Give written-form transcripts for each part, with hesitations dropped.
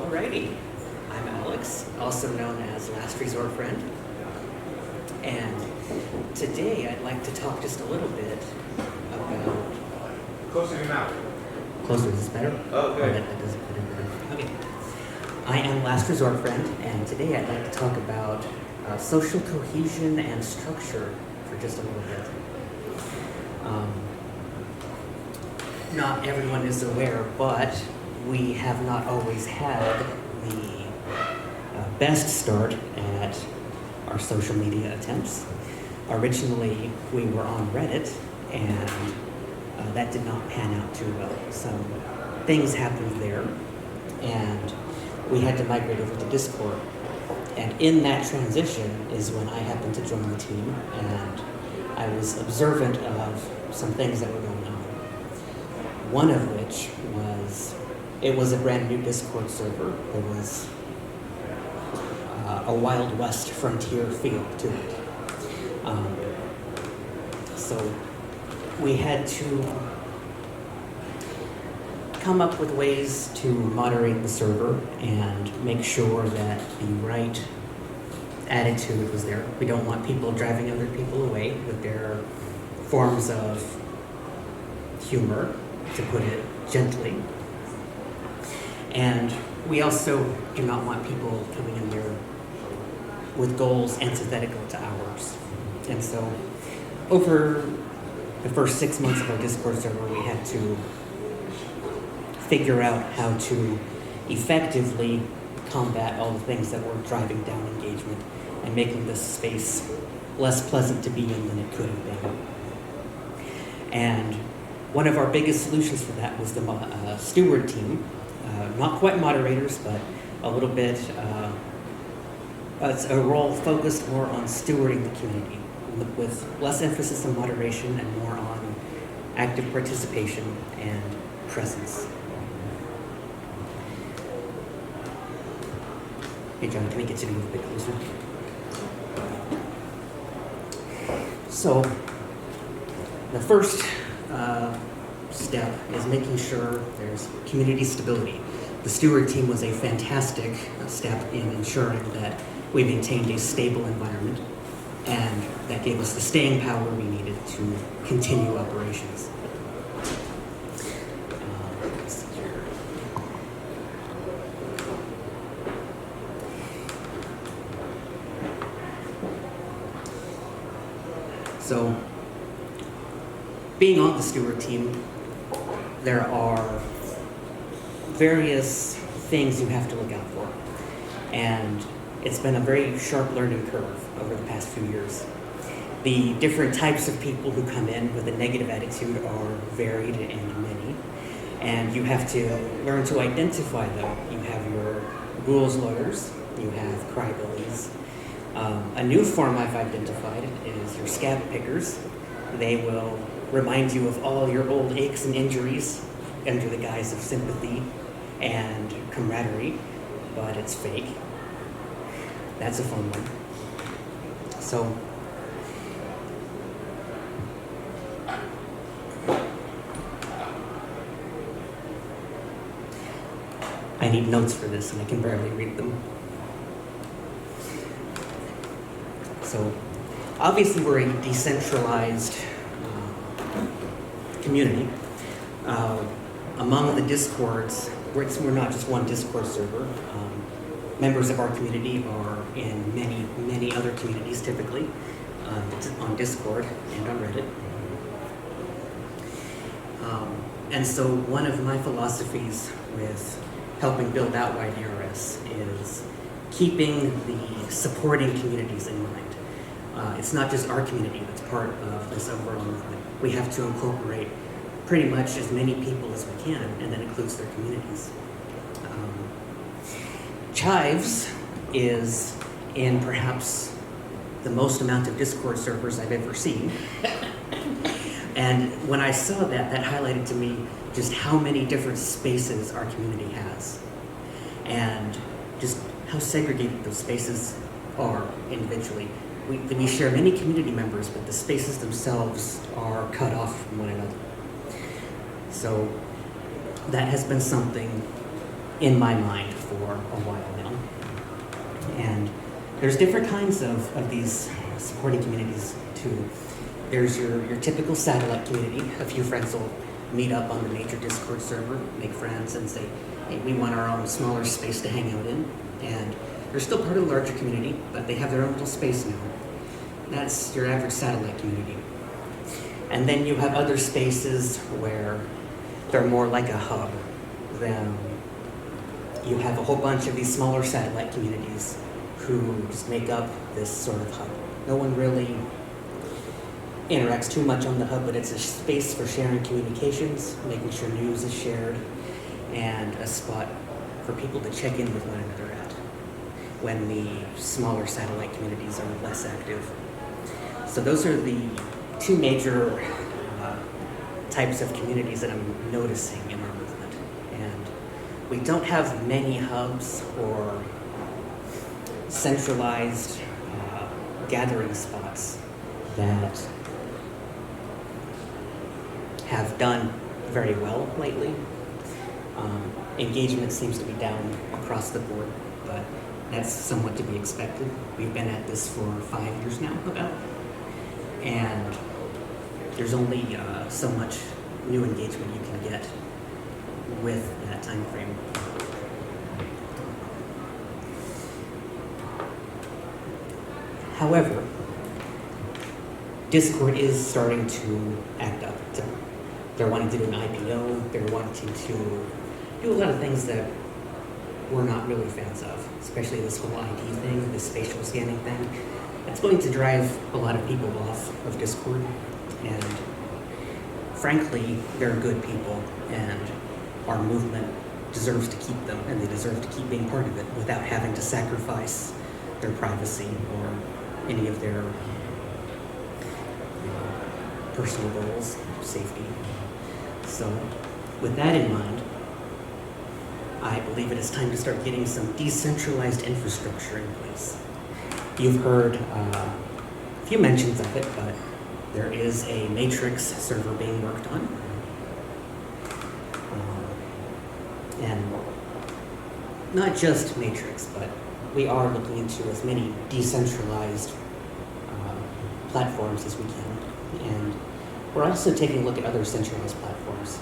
Alrighty, I'm Alex, also known as LastResortFriend, and today I'd like to talk just a little bit about... Closer to your mouth. Closer, is this better? Oh, good. That doesn't fit in better. Okay. I am LastResortFriend, and today I'd like to talk about social cohesion and structure for just a little bit. Not everyone is aware, but we have not always had the best start at our social media attempts. Originally, we were on Reddit, and that did not pan out too well. Some things happened there, and we had to migrate over to Discord. And in that transition is when I happened to join the team, and I was observant of some things that were going on. One of which was, it was a brand new Discord server. There was a Wild West frontier feel to it. So we had to come up with ways to moderate the server and make sure that the right attitude was there. We don't want people driving other people away with their forms of humor, to put it gently. And we also do not want people coming in there with goals antithetical to ours. And so over the first 6 months of our Discord server, we had to figure out how to effectively combat all the things that were driving down engagement and making this space less pleasant to be in than it could have been. And one of our biggest solutions for that was the steward team. Not quite moderators, but a little bit, it's a role focused more on stewarding the community, with less emphasis on moderation and more on active participation and presence. Hey John, can we get you to move a bit closer? So, the first step is making sure there's community stability. The steward team was a fantastic step in ensuring that we maintained a stable environment, and that gave us the staying power we needed to continue operations. Let's see here. So, being on the steward team, there are various things you have to look out for. And it's been a very sharp learning curve over the past few years. The different types of people who come in with a negative attitude are varied and many. And you have to learn to identify them. You have your rules lawyers, you have crybabies. A new form I've identified is your scab pickers. They will remind you of all your old aches and injuries under the guise of sympathy and camaraderie, but it's fake. That's a fun one. So, I need notes for this and I can barely read them. So, obviously we're a decentralized community. Among the Discords, we're not just one Discord server. Members of our community are in many other communities, typically, on Discord and on Reddit. And so one of my philosophies with helping build out WhyDRS is keeping the supporting communities in mind. It's not just our community that's part of this overall movement. We have to incorporate pretty much as many people as we can, and that includes their communities. Chives is in perhaps the most amount of Discord servers I've ever seen. And when I saw that, that highlighted to me just how many different spaces our community has, and just how segregated those spaces are individually. We share many community members, but the spaces themselves are cut off from one another. So that has been something in my mind for for a while now. And there's different kinds of these supporting communities too. There's your typical satellite community. A few friends will meet up on the major Discord server, make friends, and say, hey, we want our own smaller space to hang out in. And they're still part of the larger community, but they have their own little space now. That's your average satellite community. And then you have other spaces where they're more like a hub. Then you have a whole bunch of these smaller satellite communities who just make up this sort of hub. No one really interacts too much on the hub, but it's a space for sharing communications, making sure news is shared, and a spot for people to check in with one another at when the smaller satellite communities are less active. So those are the two major types of communities that I'm noticing in our movement. And we don't have many hubs or centralized gathering spots that have done very well lately. Engagement seems to be down across the board, but that's somewhat to be expected. We've been at this for 5 years now, about, and there's only so much new engagement you can get with that time frame. However, Discord is starting to act up. They're wanting to do an IPO, they're wanting to do a lot of things that we're not really fans of, especially this whole ID thing, this facial scanning thing. It's going to drive a lot of people off of Discord, and frankly, they're good people, and our movement deserves to keep them, and they deserve to keep being part of it without having to sacrifice their privacy or any of their personal goals, safety. So, with that in mind, I believe it is time to start getting some decentralized infrastructure in place. You've heard a few mentions of it, but there is a Matrix server being worked on. And not just Matrix, but we are looking into as many decentralized platforms as we can. And we're also taking a look at other centralized platforms.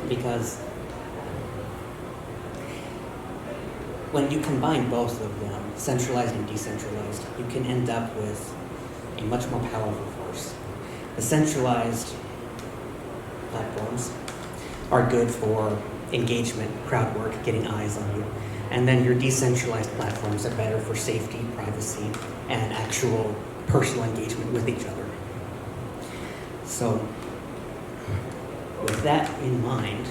Because when you combine both of them, centralized and decentralized, you can end up with a much more powerful force. The centralized platforms are good for engagement, crowd work, getting eyes on you. And then your decentralized platforms are better for safety, privacy, and actual personal engagement with each other. So, with that in mind,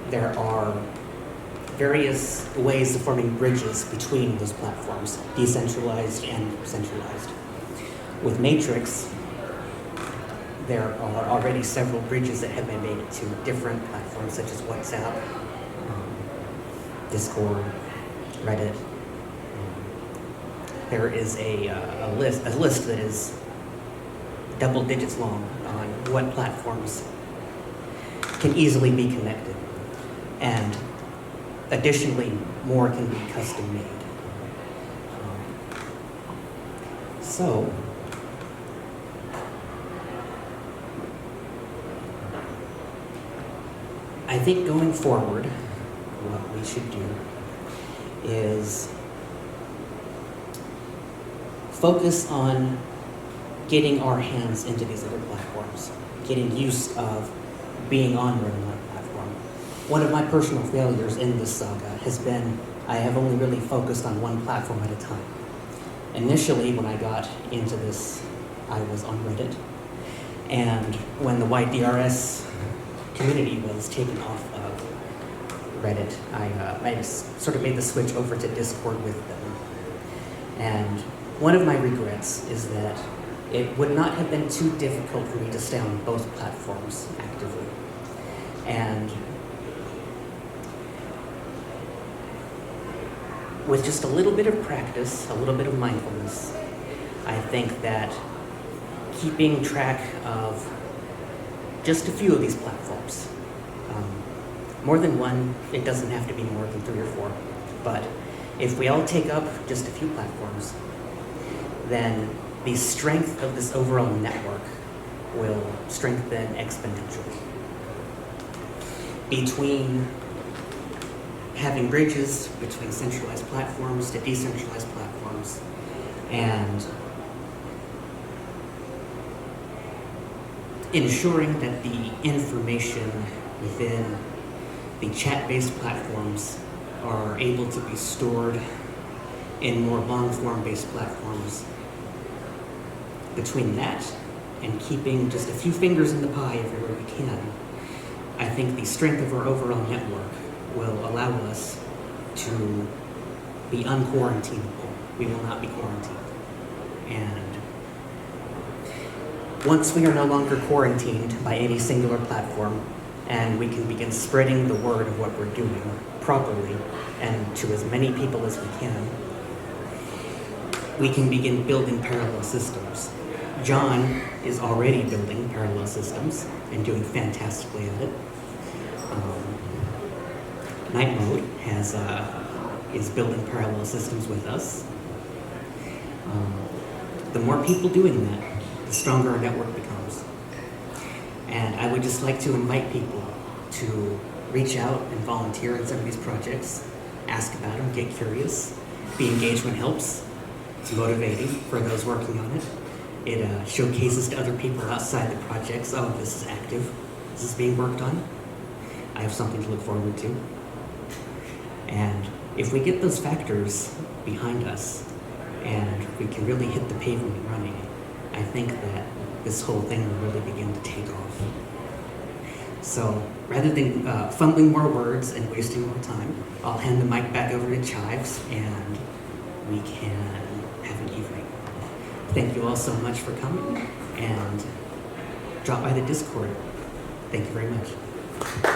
there are various ways of forming bridges between those platforms, decentralized and centralized. With Matrix, there are already several bridges that have been made to different platforms such as WhatsApp, Discord, Reddit. There is a list that is double digits long on what platforms can easily be connected. And additionally, more can be custom made. So, I think going forward, what we should do is focus on getting our hands into these other platforms, getting used of being on more than one platform. One of my personal failures in this saga has been I have only really focused on one platform at a time. Initially, when I got into this, I was on Reddit, and when the WhyDRS community was taken off of Reddit, I just sort of made the switch over to Discord with them. And one of my regrets is that it would not have been too difficult for me to stay on both platforms actively. And with just a little bit of practice, a little bit of mindfulness, I think that keeping track of just a few of these platforms. More than one, it doesn't have to be more than 3 or 4. But if we all take up just a few platforms, then the strength of this overall network will strengthen exponentially. Between having bridges between centralized platforms to decentralized platforms, and ensuring that the information within the chat-based platforms are able to be stored in more long-form based platforms. Between that and keeping just a few fingers in the pie everywhere we can, I think the strength of our overall network will allow us to be unquarantinable. We will not be quarantined. And once we are no longer quarantined by any singular platform, and we can begin spreading the word of what we're doing properly and to as many people as we can begin building parallel systems. John is already building parallel systems and doing fantastically at it. Night Mode is building parallel systems with us. The more people doing that, the stronger our network becomes. And I would just like to invite people to reach out and volunteer in some of these projects, ask about them, get curious. The engagement helps. It's motivating for those working on it. It showcases to other people outside the projects, oh, this is active, this is being worked on. I have something to look forward to. And if we get those factors behind us and we can really hit the pavement running, I think that this whole thing will really begin to take off. So rather than fumbling more words and wasting more time, I'll hand the mic back over to Chives and we can have an evening. Thank you all so much for coming, and drop by the Discord. Thank you very much.